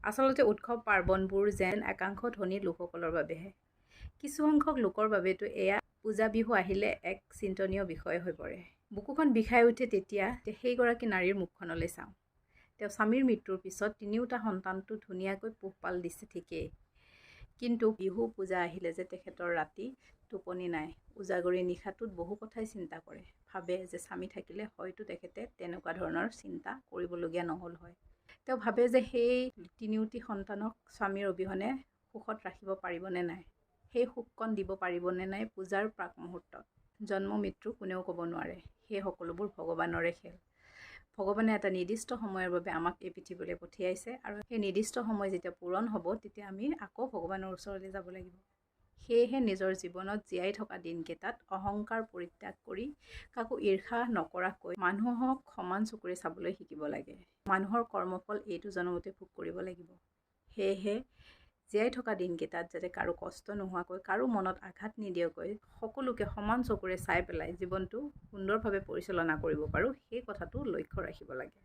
আচলতে উৎসৱ পাৰ্বণবোৰ যেন একাংশ ধনী লোকসকলৰ বাবেহে। কিছু সংখ্যক লোকৰ বাবেতো এয়া পূজা বিহু আহিলে এক চিন্তনীয় বিষয় হৈ পৰে। বুকুখন বিষাই উঠে তেতিয়া সেইগৰাকী নাৰীৰ মুখখনলৈ চাওঁ। তেওঁ স্বামীৰ মৃত্যুৰ পিছত তিনিওটা সন্তানটো ধুনীয়াকৈ পোহপাল দিছে ঠিকেই, কিন্তু বিহু পূজা আহিলে যে তেখেতৰ ৰাতি টোপনি নাই। উজাগৰি নিশাটোত বহু কথাই চিন্তা কৰে, ভাবে যে স্বামী থাকিলে হয়তো তেখেতে তেনেকুৱা ধৰণৰ চিন্তা কৰিবলগীয়া নহ'ল হয়। তেওঁ ভাবে যে সেই তিনিওটি সন্তানক স্বামীৰ অবিহনে সুখত ৰাখিব পাৰিবনে নাই, সেই সুখকণ দিব পাৰিবনে নাই পূজাৰ প্ৰাক মুহূৰ্তত। জন্ম মৃত্যু কোনেও ক'ব নোৱাৰে, সেই সকলোবোৰ ভগৱানৰে খেল। ভগৱানে এটা নিৰ্দিষ্ট সময়ৰ বাবে আমাক এই পৃথিৱীলৈ পঠিয়াইছে, আৰু সেই নিৰ্দিষ্ট সময় যেতিয়া পূৰণ হ'ব তেতিয়া আমি আকৌ ভগৱানৰ ওচৰলৈ যাব লাগিব। সেয়েহে নিজৰ জীৱনত জীয়াই থকা দিনকেইটাত অহংকাৰ পৰিত্যাগ কৰি কাকো ঈৰ্ষা নকৰাকৈ মানুহক সমান চকুৰে চাবলৈ শিকিব লাগে। মানুহৰ কৰ্মফল এইটো জনমতে ভোগ কৰিব লাগিব। সেয়েহে জীয়াই থকা দিনকেইটাত যাতে কাৰো কষ্ট নোহোৱাকৈ, কাৰো মনত আঘাত নিদিয়াকৈ, সকলোকে সমান চকুৰে চাই পেলাই জীৱনটো সুন্দৰভাৱে পৰিচালনা কৰিব পাৰোঁ, সেই কথাটো লক্ষ্য ৰাখিব লাগে।